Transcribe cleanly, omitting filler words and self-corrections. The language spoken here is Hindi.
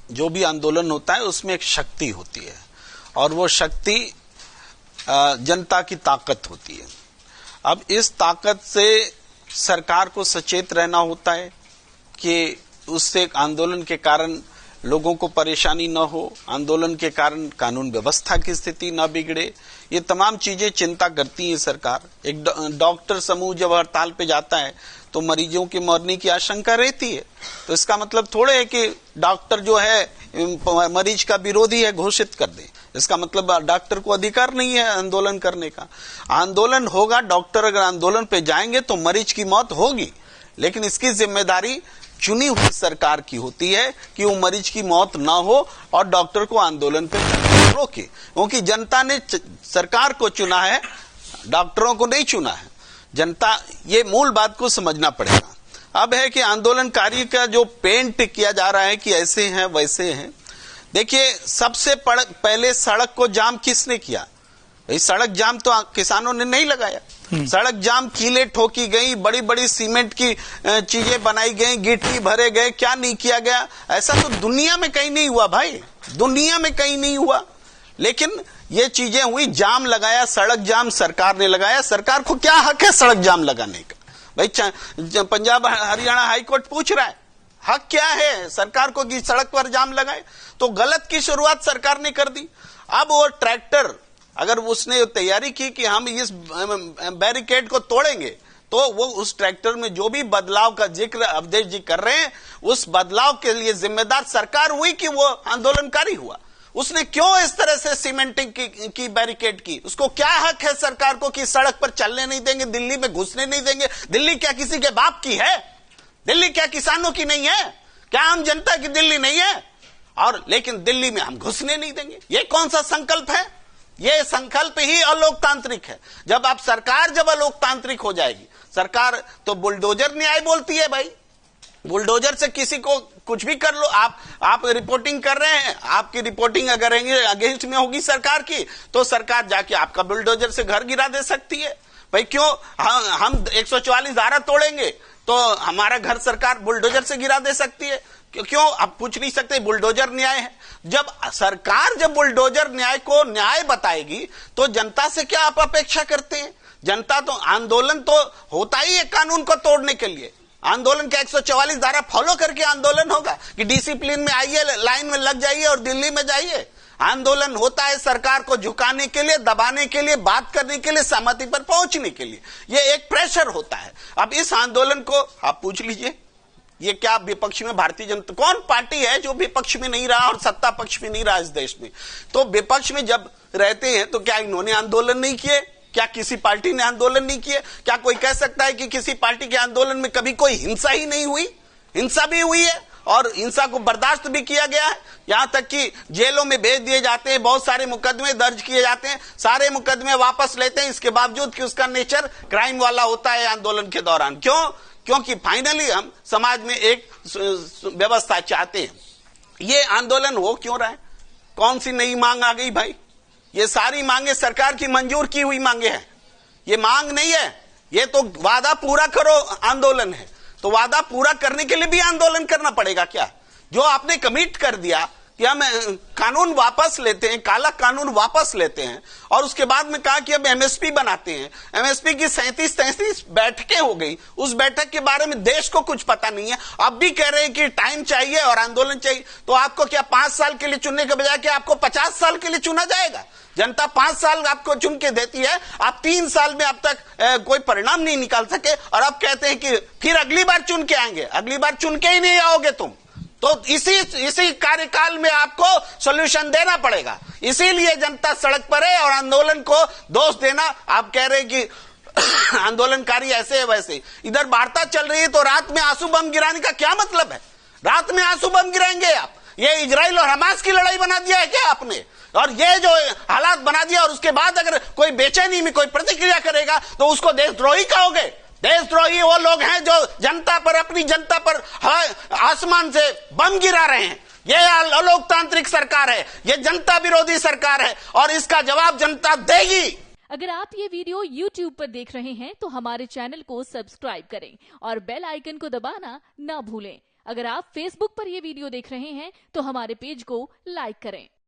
जो भी आंदोलन होता है उसमें एक शक्ति होती है और वो शक्ति जनता की ताकत होती है। अब इस ताकत से सरकार को सचेत रहना होता है कि उससे आंदोलन के कारण लोगों को परेशानी न हो, आंदोलन के कारण कानून व्यवस्था की स्थिति न बिगड़े। ये तमाम चीजें चिंता करती है सरकार। एक डॉक्टर समूह जब हड़ताल पे जाता है तो मरीजों की मरने की आशंका रहती है, तो इसका मतलब थोड़े है कि डॉक्टर जो है मरीज का विरोधी है घोषित कर दे। इसका मतलब डॉक्टर को अधिकार नहीं है आंदोलन करने का। आंदोलन होगा, डॉक्टर अगर आंदोलन पे जाएंगे तो मरीज की मौत होगी, लेकिन इसकी जिम्मेदारी चुनी हुई सरकार की होती है कि वो मरीज की मौत ना हो और डॉक्टर को आंदोलन पे रोके, क्योंकि जनता ने सरकार को चुना है, डॉक्टरों को नहीं चुना है। जनता, ये मूल बात को समझना पड़ेगा। अब है कि आंदोलनकारी का जो पेंट किया जा रहा है कि ऐसे हैं वैसे हैं। देखिए, सबसे पहले सड़क को जाम किसने किया? सड़क जाम तो किसानों ने नहीं लगाया। सड़क जाम कीले ठोकी गई, बड़ी बड़ी सीमेंट की चीजें बनाई गई, गिट्टी भरे गए, क्या नहीं किया गया? ऐसा तो दुनिया में कहीं नहीं हुआ भाई, दुनिया में कहीं नहीं हुआ। लेकिन ये चीजें हुई, जाम लगाया, सड़क जाम सरकार ने लगाया। सरकार को क्या हक है सड़क जाम लगाने का? भाई पंजाब हरियाणा हाईकोर्ट पूछ रहा है, हक क्या है सरकार को कि सड़क पर जाम लगाए? तो गलत की शुरुआत सरकार ने कर दी। अब वो ट्रैक्टर, अगर उसने तैयारी की कि हम इस बैरिकेड को तोड़ेंगे, तो वो उस ट्रैक्टर में जो भी बदलाव का जिक्र अवधेश जी कर रहे हैं, उस बदलाव के लिए जिम्मेदार सरकार हुई कि वो आंदोलनकारी हुआ? उसने क्यों इस तरह से सीमेंटिंग की बैरिकेड की? उसको क्या हक है सरकार को कि सड़क पर चलने नहीं देंगे, दिल्ली में घुसने नहीं देंगे? दिल्ली क्या किसी के बाप की है? दिल्ली क्या किसानों की नहीं है? क्या आम जनता की दिल्ली नहीं है? और लेकिन दिल्ली में हम घुसने नहीं देंगे, ये कौन सा संकल्प है? ये संकल्प ही अलोकतांत्रिक है। जब अलोकतांत्रिक हो जाएगी सरकार, तो बुलडोजर न्याय बोलती है भाई। बुलडोजर से किसी को कुछ भी कर लो। आप रिपोर्टिंग कर रहे हैं, आपकी रिपोर्टिंग अगर अगेंस्ट में होगी सरकार की, तो सरकार जाके आपका बुलडोजर से घर गिरा दे सकती है। भाई क्यों हम 144 धारा तोड़ेंगे तो हमारा घर सरकार बुलडोजर से गिरा दे सकती है? क्यों आप पूछ नहीं सकते? बुलडोजर न्याय है। जब सरकार बुलडोजर न्याय को न्याय बताएगी तो जनता से क्या आप अपेक्षा करते हैं? जनता तो, आंदोलन तो होता ही है कानून को तोड़ने के लिए। आंदोलन का 144 धारा फॉलो करके आंदोलन होगा कि डिसिप्लिन में आइए, लाइन में लग जाइए और दिल्ली में जाइए। आंदोलन होता है सरकार को झुकाने के लिए, दबाने के लिए, बात करने के लिए, सहमति पर पहुंचने के लिए। ये एक प्रेशर होता है। अब इस आंदोलन को आप पूछ लीजिए, ये क्या विपक्ष में भारतीय जनता, कौन पार्टी है जो विपक्ष में नहीं रहा और सत्ता पक्ष में नहीं रहा इस देश में? तो विपक्ष में जब रहते हैं तो क्या इन्होंने आंदोलन नहीं किए? क्या किसी पार्टी ने आंदोलन नहीं किए? क्या कोई कह सकता है कि किसी पार्टी के आंदोलन में कभी कोई हिंसा ही नहीं हुई? हिंसा भी हुई है और हिंसा को बर्दाश्त भी किया गया है। यहां तक कि जेलों में भेज दिए जाते हैं, बहुत सारे मुकदमे दर्ज किए जाते हैं, सारे मुकदमे वापस लेते हैं, इसके बावजूद कि उसका नेचर क्राइम वाला होता है आंदोलन के दौरान। क्यों? क्योंकि फाइनली हम समाज में एक व्यवस्था चाहते हैं। ये आंदोलन हो क्यों रहा है? कौन सी नई मांग आ गई भाई? ये सारी मांगे सरकार की मंजूर की हुई मांगे हैं। ये मांग नहीं है, ये तो वादा पूरा करो आंदोलन है। तो वादा पूरा करने के लिए भी आंदोलन करना पड़ेगा क्या? जो आपने कमिट कर दिया कि हम कानून वापस लेते हैं, काला कानून वापस लेते हैं, और उसके बाद में कहा कि अब एमएसपी बनाते हैं। एमएसपी की 37-33 बैठकें हो गई, उस बैठक के बारे में देश को कुछ पता नहीं है। अब भी कह रहे हैं कि टाइम चाहिए और आंदोलन चाहिए। तो आपको क्या 5 साल के लिए चुनने के बजाय क्या आपको 50 साल के लिए चुना जाएगा? जनता 5 साल आपको चुन के देती है, आप 3 साल में अब तक कोई परिणाम नहीं निकाल सके, और अब कहते हैं कि फिर अगली बार चुन के आएंगे। अगली बार चुन के ही नहीं आओगे तुम। तो इसी कार्यकाल में आपको सॉल्यूशन देना पड़ेगा। इसीलिए जनता सड़क पर है। और आंदोलन को दोष देना, आप कह रहे हैं कि आंदोलनकारी ऐसे है वैसे। इधर वार्ता चल रही है तो रात में आंसू बम गिराने का क्या मतलब है? रात में आंसू बम गिराएंगे आप? ये इजराइल और हमास की लड़ाई बना दिया है क्या आपने? और ये जो हालात बना दिया, और उसके बाद अगर कोई बेचैनी में कोई प्रतिक्रिया करेगा तो उसको देशद्रोही कहोगे? देशद्रोही वो लोग हैं जो जनता पर, अपनी जनता पर आसमान से बम गिरा रहे हैं। ये अलोकतांत्रिक सरकार है, ये जनता विरोधी सरकार है, और इसका जवाब जनता देगी। अगर आप ये वीडियो YouTube पर देख रहे हैं तो हमारे चैनल को सब्सक्राइब करें और बेल आइकन को दबाना ना भूलें। अगर आप Facebook पर यह वीडियो देख रहे हैं तो हमारे पेज को लाइक करें।